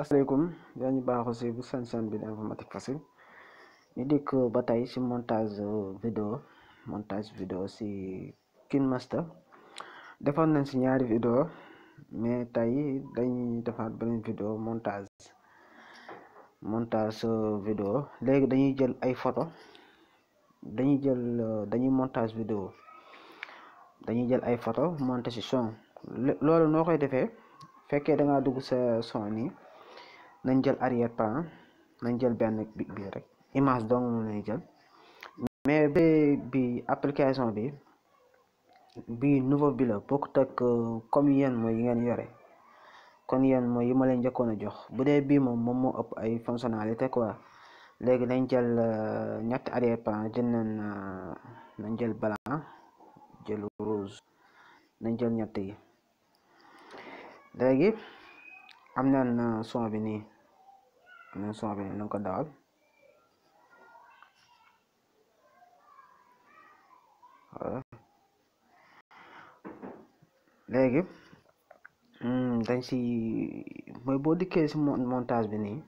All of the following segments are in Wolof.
Asalaamaaleykum yaa ñu baaxoo si bu san bi di informatique facile ñu dikk ba tey si montage vidéo si KineMaster defoon nañ si ñaari vidéo mais tey dañuy defaat beneen vidéo montage vidéo léegi dañuy jël ay photo dañuy montage vidéo dañuy jël ay photo monté si son loolu noo koy defee fekkee da ngaa dugg sa son nii nañ jël arrière plan nañ jël benn bi rek image dong moom lay jël mais bi application bi nouveau bi la bokkut ak comme yéen mooy yi ngeen yore kon yéen mooy yi ma leen njëkkoon a jox bu dee bii moom moo ëpp ay fonctionnalité quoi léegi nañ jël ñetti arrière plan jël nañ jël blanc jël rouge nañ jël ñett yi léegi am nañ son bi nii nañ ko dawal léegi dañ si mooy boo dikkee si montage bi nii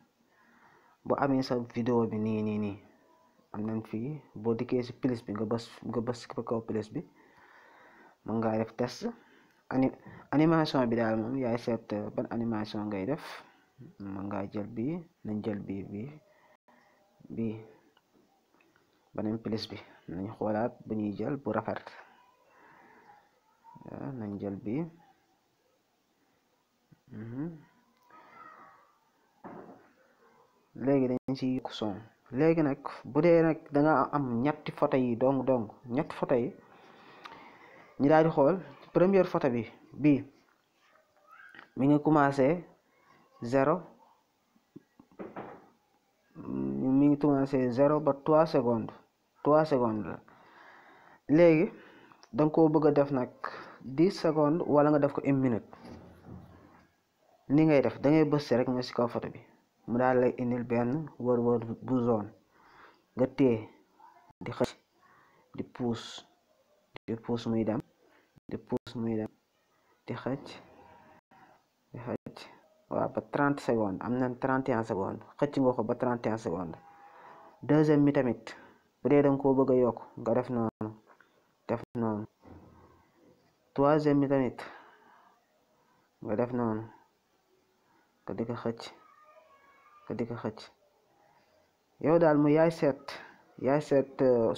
boo amee sa vidéo bi nii am nañ fii boo dikkee si plus bi nga bës si kaw plus bi mën ngaa def test animation bi daal moom yaay seet ban animation ngay def mën ngaa jël bii nañ jël bii beneen plus bi nañ xoolaat bu ñuy jël bu rafet nañ jël bii léegi dañ ci yokk son léegi nag bu dee nag da nga am ñetti photo yi dong ñetti photo yi ñu daal di xool première photo bi bii mi ngi commencé 0 ba 3 secondes la léegi danga ko bëgg a def nag 10 secondes wala nga def ko 1 minute ni ngay def da ngay bës rek nga ci kaw photo bi mu daal lay indil benn wër bu zone nga téye di xëcc di puus muy dem di xëcc waaw ba 30 secondes am na 31 secondes xëcc nga ko ba 31 secondes deuxième mi tamit bu dee danga koo bëgg a yokk nga def noonu troisième mi tamit nga def noonu nga di ko xëcc yow daal mu yaay seet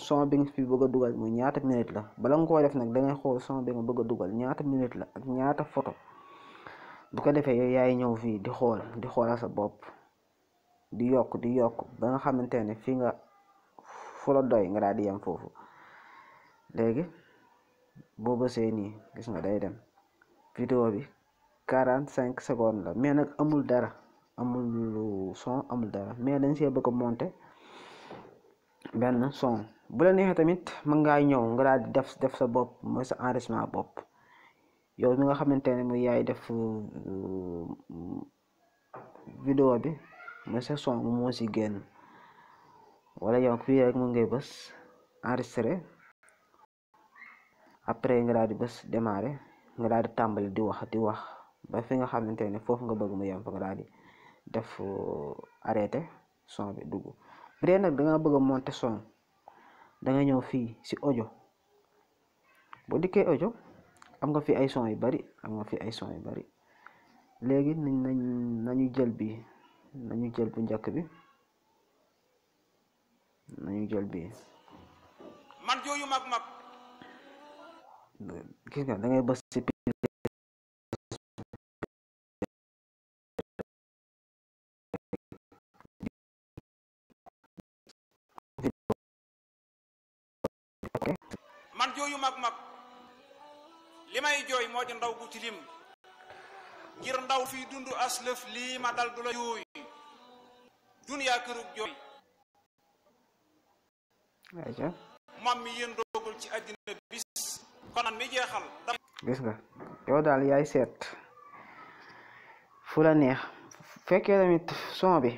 son bi nga fi bëgg a dugal mu ñaata minute la bala nga koo def nag da ngay xool son bi nga bëgg a dugal ñaata minute la ak ñaata photo bu ko defee yow yaay ñëw fii di xoolal sa bopp di yokk ba nga xamante ne fii nga fu la doy nga daal di yem foofu léegi boo bësee nii gis nga day dem vidéo bi 45 secondes la mais nag amul dara amul son amul dara mais dañ see bëgg a monter benn son bu la neexee tamit mën ngaa ñëw nga daal di def sa bopp mooy sa enregistrement bopp yow mi nga xamante ne muy yaay def vidéo bi mooy sa son moo si génn wala yow fii rek mu ngay bës enregistré après nga daal di bës démarrer nga daal di tàmbali di wax ba fi nga xamante ne foofu nga bëgg mu yem fa nga daal di def arrêté son bi dugg bu dee nag da nga bëgg a monter son da nga ñëw fii si audio boo dikkee audio am nga fi ay son yu bari léegi nañu jël bu njëkk bi man jooyu mag gis nga da ngay bës si man jooyu mag li may jooy moo di ndaw gu tilim ngir ndaw fii dund aslëf lii ma dal du la jooy duniyaa kërug jooy moom mi yéen doogul ci àddina bis konan mi jeexal gis nga yow daal yaay seet fu la neex fekkee tamit son bi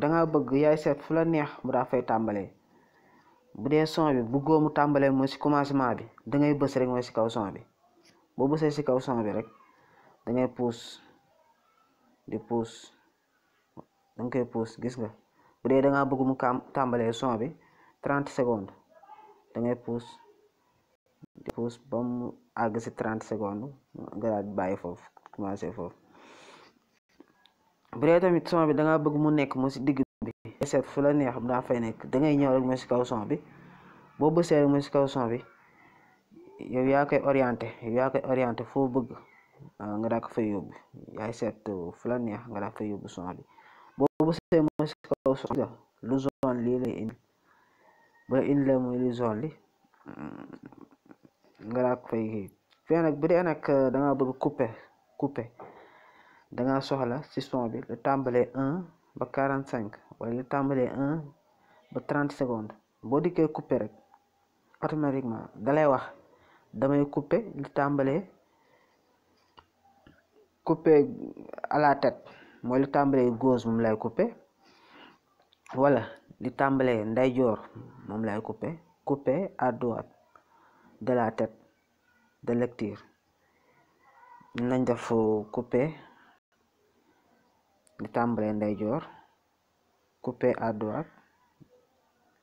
danga bëgg yaay seet fu la neex mu daa fay tàmbalee bu dee son bi bëggoo mu tàmbalee mooy si commencement bi dangay bës rek mooy si kaw son bi boo bësee si kaw son bi rek dangay puus danga koy pause gis nga bu dee dangaa bëgg mu tàmbalee son bi 30 secondes dangay pause di pause ba mu àgg si 30 secondes nga daal bàyyi foofu commencé foofu. bu dee tamit son bi dangaa bëgg mu nekk mu si digg bi seet fu la neex daa fay nekk dangay ñëw rek mu si kaw son bi boo bësee rek mu si kaw son bi yow yaa koy orienté foo bëgg nga daa ko fay yóbbu yaay seet fu la neex nga daa fay yóbbu son bi boo bësee mu si kaw son bi lu zone lii lay indi bu la indi la muy lu zone li nga daa ko fay fii nag bu dee nag dangaa bëgg couper dangaa soxla ci son bi lu tàmbalee 1 ba 45 wala lu tàmbalee 1 ba 30 secondes boo dikkee couper rek automatiquement dalay wax damay couper lu tàmbalee couper à la tête mooy lu tàmbalee gauche moom lay couper wala li tàmbalee ndeyjoor moom lay couper à droite de la tête de lecture nañ def couper li tàmbalee ndeyjoor couper à droite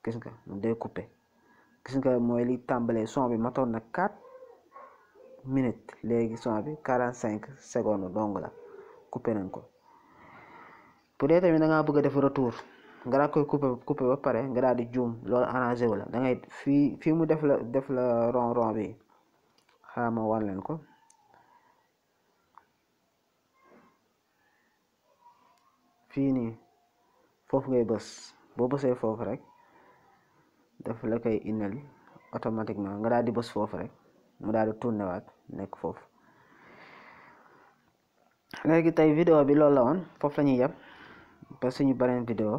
gis nga mu day couper gis nga mooy li tàmbalee son bi matoon na 4 minutes léegi son bi 45 secondes dong la couper nañ ko. bu dee tamit da ngaa bëgg a def retour nga daa koy couper ba pare nga daal di juum loolu arrangé wu la da ngay fii mu def la rond bi xaama wan leen ko fii nii foofu ngay bës boo bësee foofu rek daf la koy indil automatiquement nga daal di bës foofu rek mu daal di tourné waat nekk foofu. léegi tey vidéo bi loolu la woon foofu la ñuy yem ba suñu beneen vidéo